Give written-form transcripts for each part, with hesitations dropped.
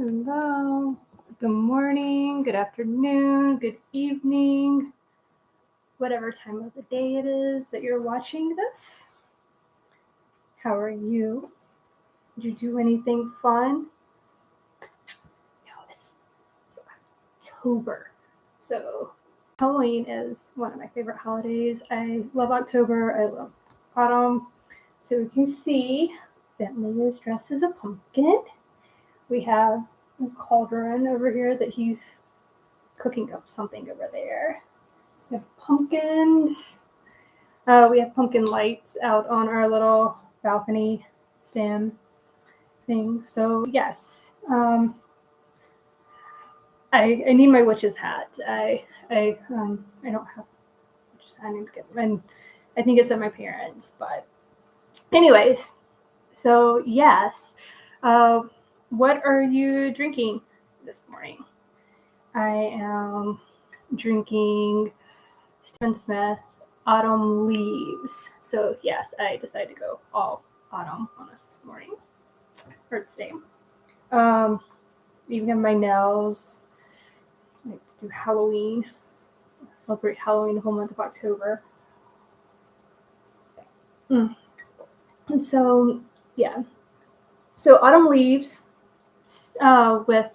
Hello. Good morning, good afternoon, good evening, whatever time of the day it is that you're watching this. How are you? Did you do anything fun? No, it's October. So Halloween is one of my favorite holidays. I love October. I love autumn. So you can see Bentley is dressed as a pumpkin. We have a cauldron over here that he's cooking up something over there. We have pumpkins. We have pumpkin lights out on our little balcony stand thing. So yes, I need my witch's hat. I don't have witch's hat. I need to get, and I think it's at my parents'. But anyways, so yes, what are you drinking this morning? I am drinking Stephen Smith Autumn Leaves. So yes, I decided to go all autumn on us this morning or today. Even have my nails. I do Halloween. Celebrate Halloween the whole month of October. And so yeah. So Autumn Leaves with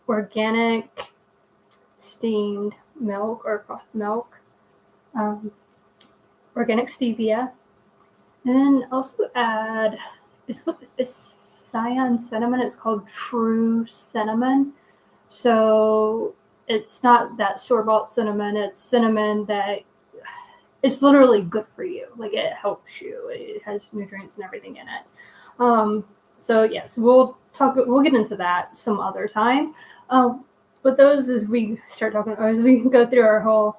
organic steamed milk or frothed milk. Organic stevia, and then also add it's cyan cinnamon. It's called True Cinnamon. So it's not that store-bought cinnamon. It's cinnamon that it's literally good for you. Like it helps you. It has nutrients and everything in it. So yes, we'll get into that some other time. But those as we start talking, as we go through our whole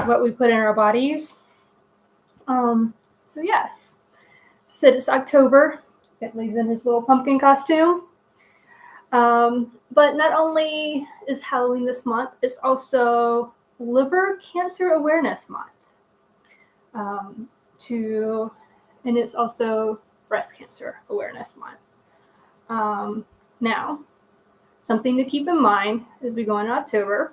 what we put in our bodies. So yes, so it's October. Bentley's in his little pumpkin costume. But not only is Halloween this month, it's also Liver Cancer Awareness Month. And it's also Breast Cancer Awareness Month. Now, something to keep in mind as we go into October,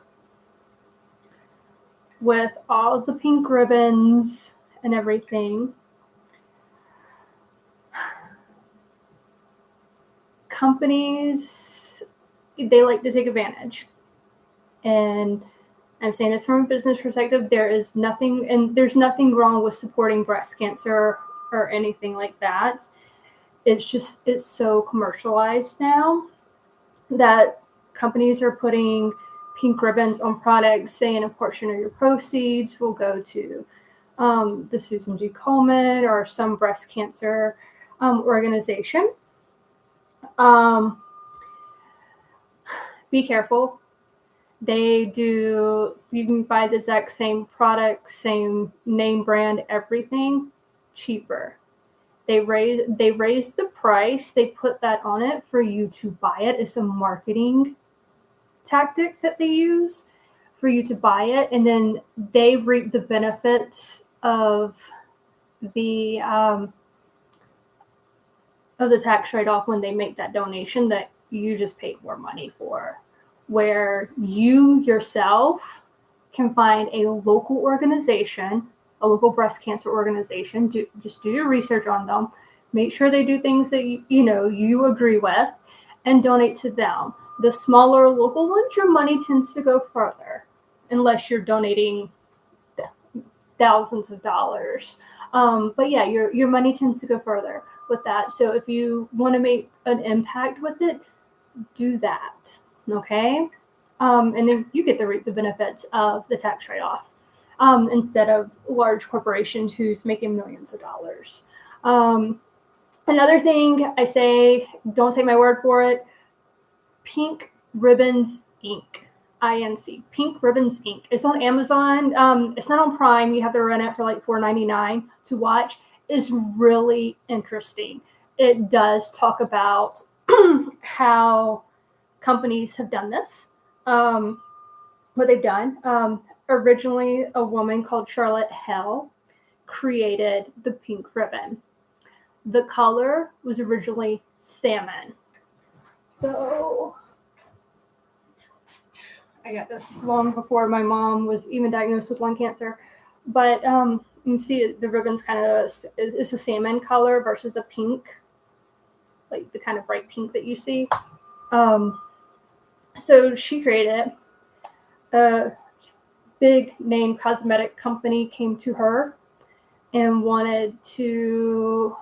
with all the pink ribbons and everything, companies, they like to take advantage. And I'm saying this from a business perspective, there's nothing wrong with supporting breast cancer or anything like that. It's so commercialized now that companies are putting pink ribbons on products saying a portion of your proceeds will go to the Susan G. Komen or some breast cancer organization. Be careful. You can buy the exact same product, same name brand, everything cheaper. They raise the price. They put that on it for you to buy it. It's a marketing tactic that they use for you to buy it, and then they reap the benefits of the tax write-off when they make that donation that you just paid more money for, where you yourself can find a local organization, a local breast cancer organization. Just do your research on them, make sure they do things that you agree with, and donate to them. The smaller local ones, your money tends to go further, unless you're donating thousands of dollars. But yeah, your money tends to go further with that. So if you want to make an impact with it, do that, okay? And then you get to reap the benefits of the tax write-off instead of large corporations who's making millions of dollars. Another thing I say, don't take my word for it, Pink Ribbons Inc. INC, Pink Ribbons Inc. It's on Amazon. It's not on Prime. You have to rent it for like $4.99 to watch. It's really interesting. It does talk about how companies have done this, what they've done. Originally, a woman called Charlotte Hell created the pink ribbon. The color was originally salmon. So I got this long before my mom was even diagnosed with lung cancer. But you can see the ribbon's kind of, it's a salmon color versus a pink, like the kind of bright pink that you see. So she created it. A big name cosmetic company came to her and wanted to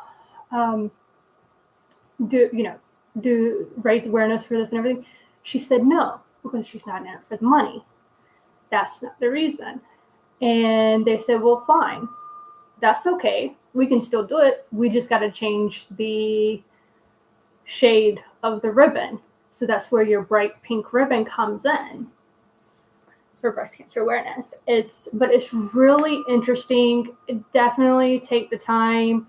raise awareness for this and everything. She said no, because she's not in it for the money. That's not the reason. And they said, well, fine. That's okay. We can still do it. We just got to change the shade of the ribbon. So that's where your bright pink ribbon comes in for breast cancer awareness. It's really interesting. Definitely take the time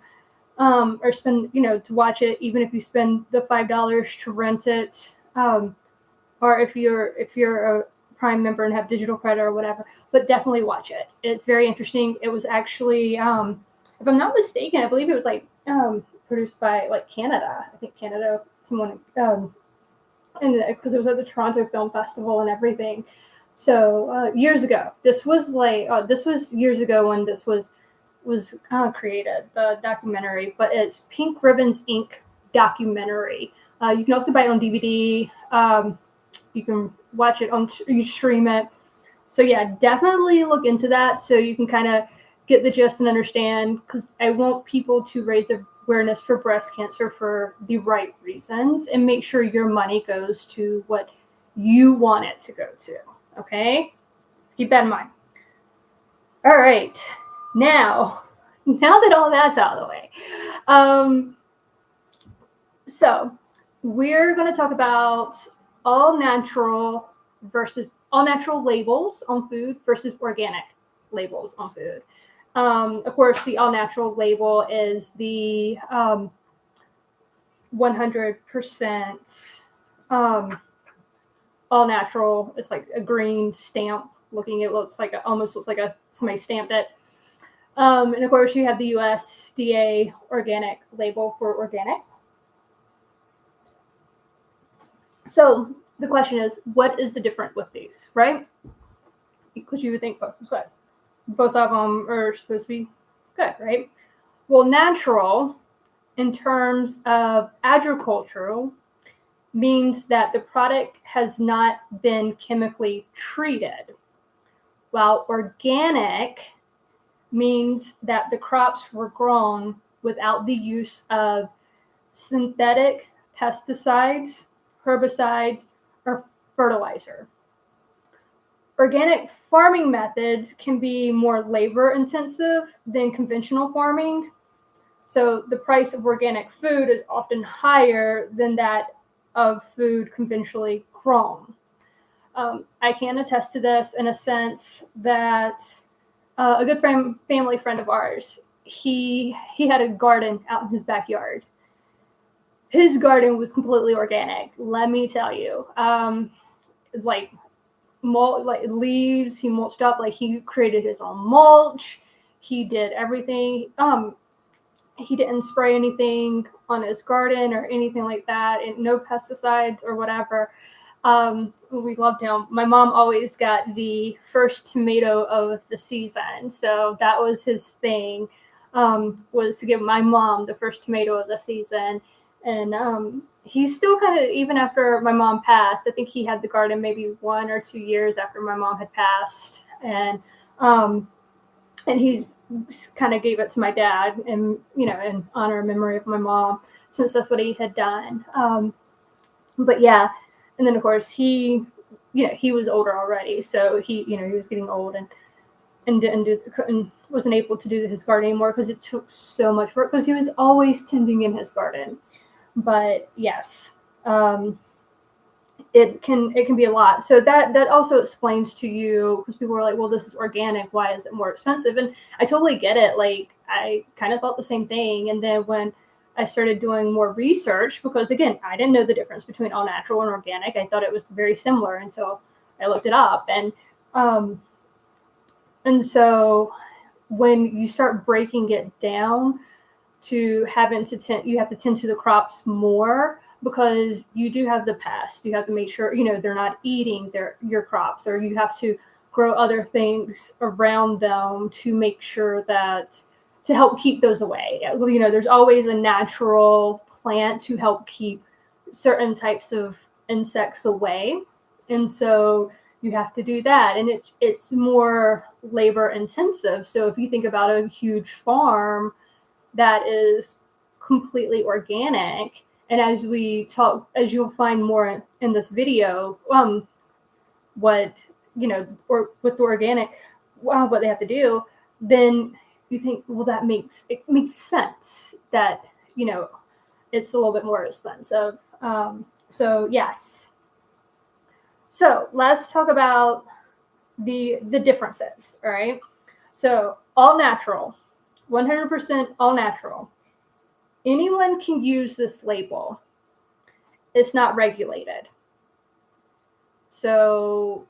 or spend, to watch it, even if you spend the $5 to rent it, or if you're a Prime member and have digital credit or whatever, but definitely watch it. It's very interesting. It was actually, if I'm not mistaken, I believe it was produced by Canada. I think Canada, someone, and because it was at the Toronto Film Festival and everything. So years ago, this was years ago when this was created, the documentary, but it's Pink Ribbons Inc. documentary. You can also buy it on DVD. You can watch it you stream it. So yeah, definitely look into that so you can kind of get the gist and understand, because I want people to raise awareness for breast cancer for the right reasons and make sure your money goes to what you want it to go to. Okay? Keep that in mind. All right. Now that all that's out of the way, so we're going to talk about all natural labels on food versus organic labels on food. Of course, the all natural label is the 100% all natural. It's like a green stamp looking. It almost looks like somebody stamped it. And of course, you have the USDA organic label for organics. So the question is, what is the difference with these, right? Because you would think both is good. Both of them are supposed to be good, right? Well, natural, in terms of agricultural, means that the product has not been chemically treated, while organic means that the crops were grown without the use of synthetic pesticides, herbicides, or fertilizer. Organic farming methods can be more labor intensive than conventional farming. So the price of organic food is often higher than that of food conventionally grown. I can attest to this in a sense that a good family friend of ours, he had a garden out in his backyard. His garden was completely organic, let me tell you. Leaves, he mulched up, he created his own mulch. He did everything. He didn't spray anything on his garden or anything like that, and no pesticides or whatever. We loved him. My mom always got the first tomato of the season, so that was his thing, was to give my mom the first tomato of the season. And he's still kind of, even after my mom passed, I think he had the garden maybe 1 or 2 years after my mom had passed, and he's kind of gave it to my dad, and in honor and memory of my mom, since that's what he had done. But yeah, and then of course he was older already, so he was getting old and wasn't able to do his garden anymore because it took so much work, because he was always tending in his garden. But yes, it can be a lot. So that also explains to you, because people were like, well, this is organic, why is it more expensive? And I totally get it. I kind of thought the same thing. And then when I started doing more research, because again, I didn't know the difference between all natural and organic. I thought it was very similar until I looked it up. And so when you start breaking it down to you have to tend to the crops more, because you do have the pest. You have to make sure, they're not eating your crops, or you have to grow other things around them to make sure that, to help keep those away. There's always a natural plant to help keep certain types of insects away. And so you have to do that. And it's more labor intensive. So if you think about a huge farm that is completely organic, and as you'll find more in this video, what, or with the organic, what they have to do, then you think, well, it makes sense that, it's a little bit more expensive. So yes. So let's talk about the differences. All right. So all natural, 100% all natural. Anyone can use this label. It's not regulated. So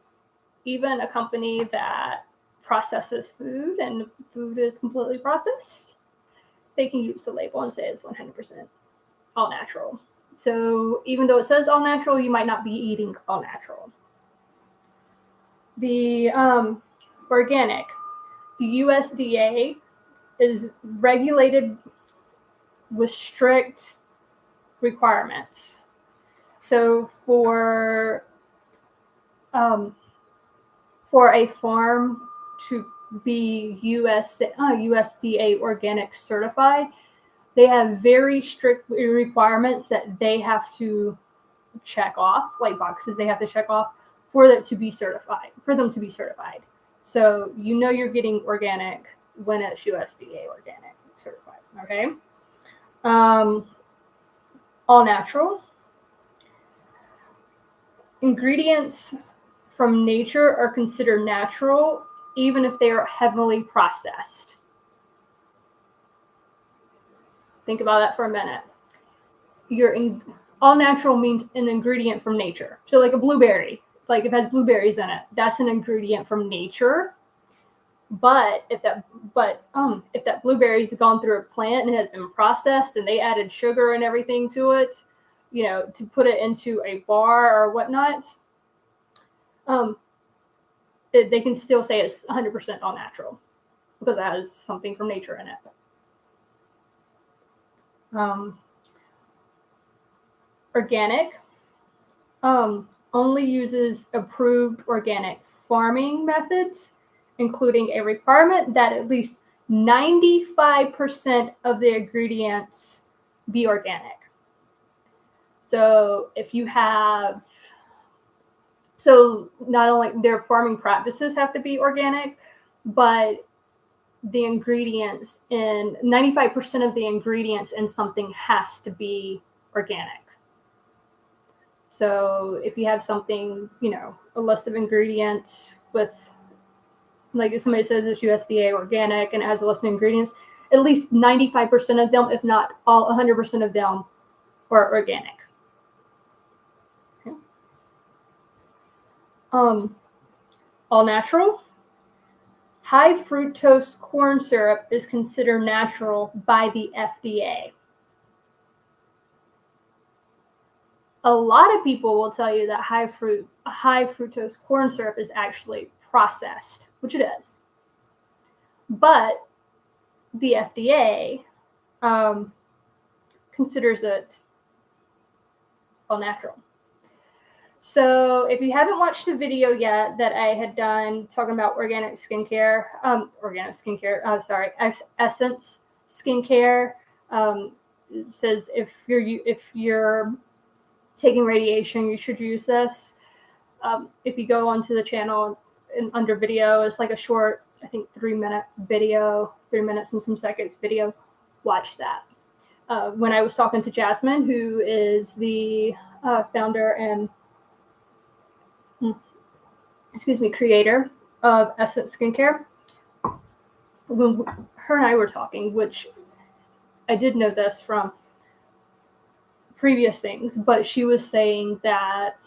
even a company that processes food and the food is completely processed, they can use the label and say it's 100% all natural. So even though it says all natural, you might not be eating all natural. The organic, the USDA is regulated with strict requirements. So for a farm to be USDA organic certified, they have very strict requirements that they have to check off, like boxes they have to check off for them to be certified. So you're getting organic when it's USDA organic certified. Okay. All natural. Ingredients from nature are considered natural, even if they are heavily processed. Think about that for a minute. All natural means an ingredient from nature. So like a blueberry, like if it has blueberries in it, that's an ingredient from nature. But if that blueberry's gone through a plant and has been processed and they added sugar and everything to it, to put it into a bar or whatnot, they can still say it's 100% all natural because it has something from nature in it. Organic only uses approved organic farming methods, including a requirement that at least 95% of the ingredients be organic. So not only their farming practices have to be organic, but the ingredients in 95% of the ingredients in something has to be organic. So if you have something, a list of ingredients with, like if somebody says it's USDA organic and it has a list of ingredients, at least 95% of them, if not all 100% of them, are organic. Okay. All natural. High fructose corn syrup is considered natural by the FDA. A lot of people will tell you that high fructose corn syrup is actually processed, which it is. But the FDA considers it all natural. So if you haven't watched the video yet that I had done talking about Essence Skincare, it says if you're taking radiation, you should use this. If you go onto the channel and under video, it's like a short, I think 3-minute video, 3 minutes and some seconds video. Watch that. When I was talking to Jasmine, who is the founder and creator of Essence Skincare, when her and I were talking, which I did know this from previous things, but she was saying that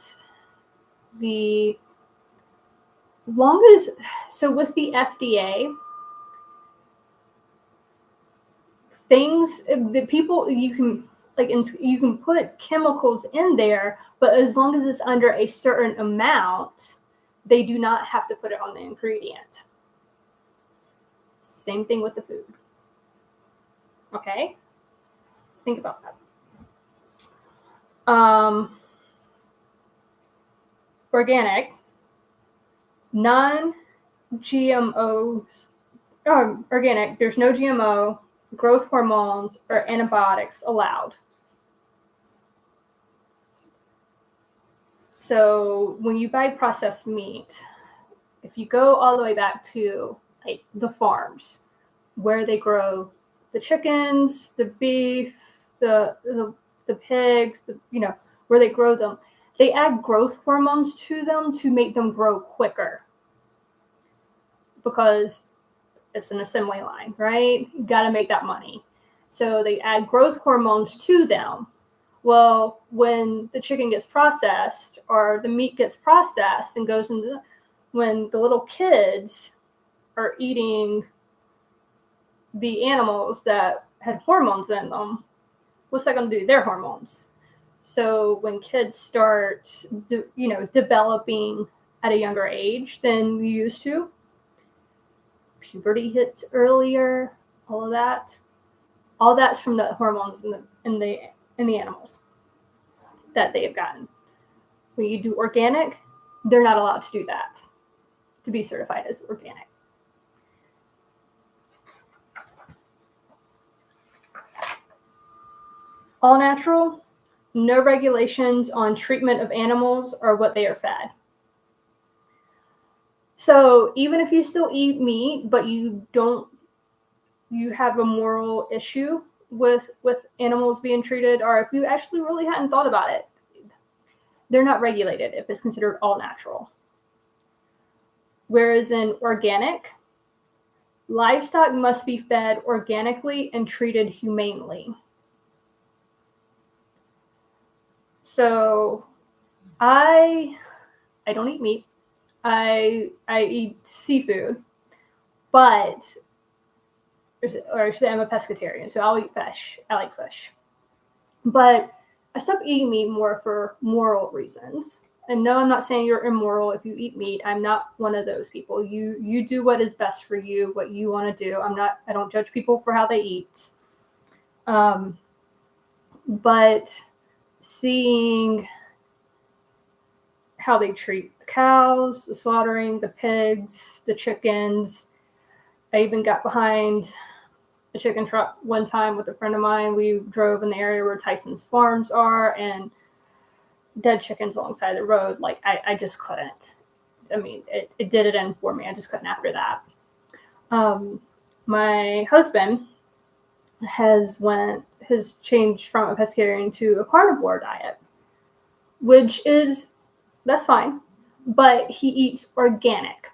with the FDA, you can put chemicals in there, but as long as it's under a certain amount, they do not have to put it on the ingredient. Same thing with the food. Okay? Think about that. Organic, non-GMOs, organic, there's no GMO, growth hormones, or antibiotics allowed. So when you buy processed meat, if you go all the way back to like the farms where they grow the chickens, the beef, the pigs, where they grow them, they add growth hormones to them to make them grow quicker because it's an assembly line, right? You got to make that money. So they add growth hormones to them. Well, when the chicken gets processed or the meat gets processed and goes into, when the little kids are eating the animals that had hormones in them, what's that going to do to their hormones? So when kids start, developing at a younger age than we used to, puberty hits earlier, all that's from the hormones in the animals that they have gotten. When you do organic, they're not allowed to do that, to be certified as organic. All natural, no regulations on treatment of animals or what they are fed. So even if you still eat meat, but you have a moral issue with animals being treated, or if you actually really hadn't thought about it, they're not regulated if it's considered all natural. Whereas in organic, livestock must be fed organically and treated humanely. So I don't eat meat. I eat seafood, or should say I'm a pescatarian, so I'll eat fish. I like fish. But I stopped eating meat more for moral reasons. And no, I'm not saying you're immoral if you eat meat. I'm not one of those people. You do what is best for you, what you want to do. I don't judge people for how they eat. But seeing how they treat the cows, the slaughtering, the pigs, the chickens. I even got behind a chicken truck one time with a friend of mine. We drove in the area where Tyson's farms are, and dead chickens alongside the road. Like, I just couldn't. I mean, it did it in for me. I just couldn't after that. My husband has changed from a pescatarian to a carnivore diet, that's fine, but he eats organic,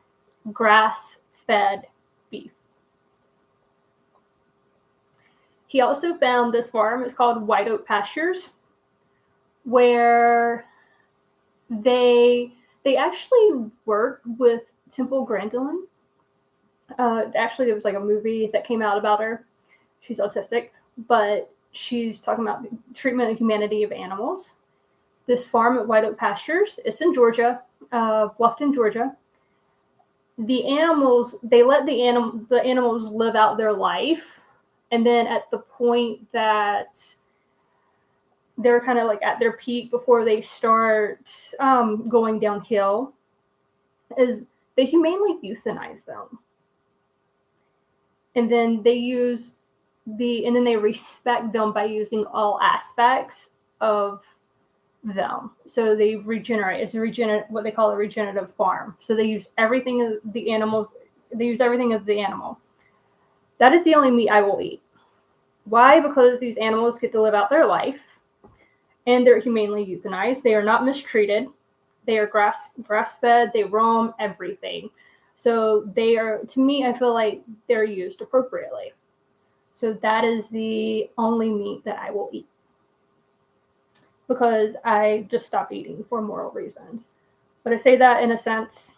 grass-fed beef. He also found this farm, it's called White Oak Pastures, where they actually work with Temple Grandin. Actually, there was like a movie that came out about her. She's autistic, but she's talking about the treatment of humanity of animals. This farm at White Oak Pastures, it's in Georgia, Bluffton, Georgia. The animals, they let the animals live out their life. And then at the point that they're kind of like at their peak before they start going downhill, is they humanely euthanize them. And then they respect them by using all aspects of them. So they regenerate. It's what they call a regenerative farm. So they use everything of the animals. They use everything of the animal. That is the only meat I will eat. Why? Because these animals get to live out their life, and they're humanely euthanized. They are not mistreated. They are grass-fed. They roam, everything. So they are, to me, I feel like they're used appropriately. So that is the only meat that I will eat, because I just stopped eating for moral reasons. But I say that in a sense,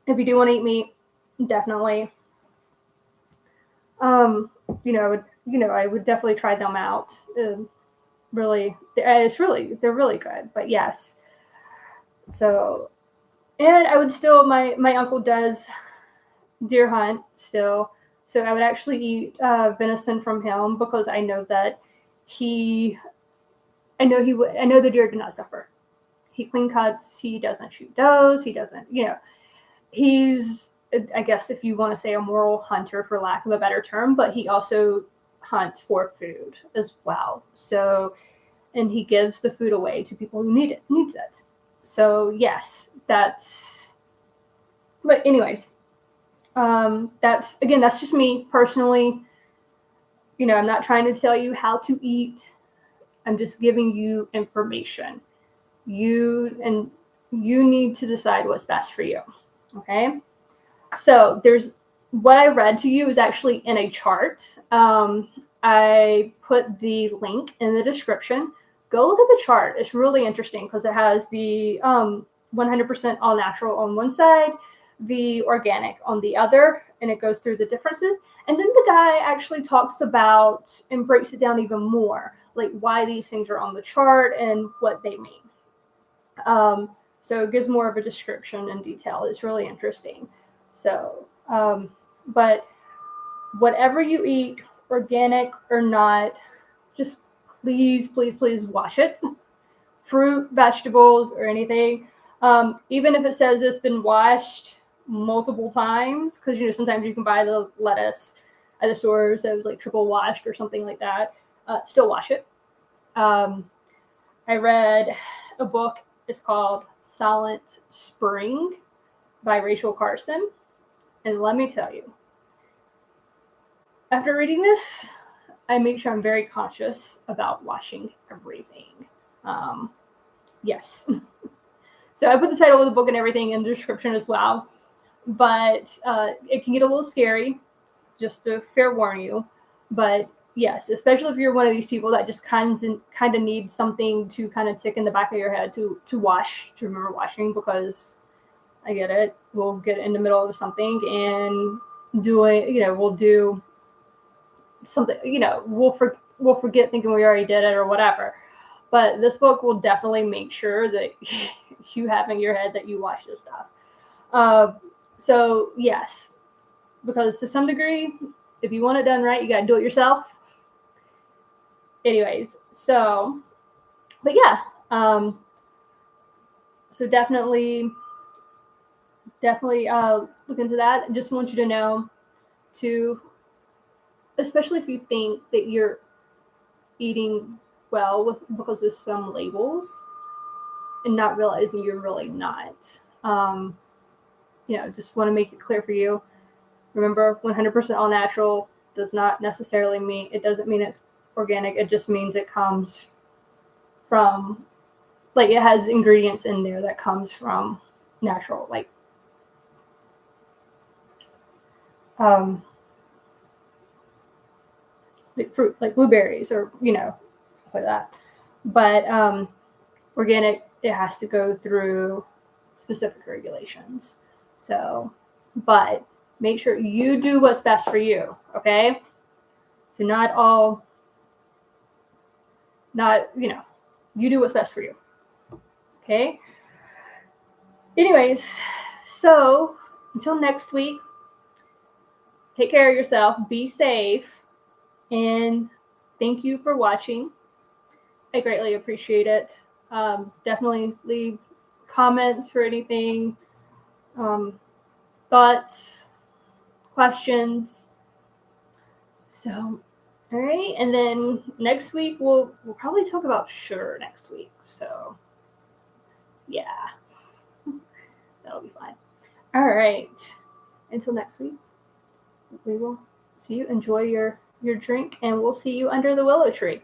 if you do want to eat meat, definitely. I would definitely try them out. really, they're really good. But yes, so, and I would still, my uncle does deer hunt still, so I would actually eat venison from him because I know that I know the deer do not suffer. He clean cuts. He doesn't shoot does. He doesn't, he's, I guess if you want to say, a moral hunter, for lack of a better term, but he also hunts for food as well. So, and he gives the food away to people who needs it. So yes, but anyways, that's just me personally. I'm not trying to tell you how to eat. I'm just giving you information. You need to decide what's best for you. Okay. So what I read to you is actually in a chart. I put the link in the description. Go look at the chart. It's really interesting because it has the 100% all natural on one side, the organic on the other, and it goes through the differences. And then the guy actually talks about and breaks it down even more, like why these things are on the chart and what they mean. So it gives more of a description and detail. It's really interesting. So, but whatever you eat, organic or not, just please, please, please wash it. Fruit, vegetables, or anything. Even if it says it's been washed multiple times, because sometimes you can buy the lettuce at the stores that was like triple washed or something like that. Still wash it. I read a book. It's called Silent Spring by Rachel Carson. And let me tell you, after reading this, I make sure I'm very conscious about washing everything. Yes. So I put the title of the book and everything in the description as well. But it can get a little scary, just to fair warn you. But yes, especially if you're one of these people that just kind of need something to kind of tick in the back of your head to remember washing, because I get it. We'll get in the middle of something and we'll do something, we'll forget thinking we already did it or whatever. But this book will definitely make sure that you have in your head that you wash this stuff. So yes, because to some degree, if you want it done right, you got to do it yourself. Anyways, but yeah, so definitely look into that. I just want you to know especially if you think that you're eating well because of some labels and not realizing you're really not. Just want to make it clear for you. Remember, 100% all natural does not necessarily it doesn't mean it's organic. It just means it comes from, like, it has ingredients in there that comes from natural, like fruit, like blueberries or, stuff like that. But organic, it has to go through specific regulations. So, but make sure you do what's best for you, okay? So you do what's best for you, okay? Anyways, so until next week, take care of yourself, be safe, and thank you for watching. I greatly appreciate it. Definitely leave comments for anything, thoughts, questions. So, all right, and then next week we'll probably talk about sugar next week. So, yeah, that'll be fine. All right, until next week, we will see you. Enjoy your drink, and we'll see you under the willow tree.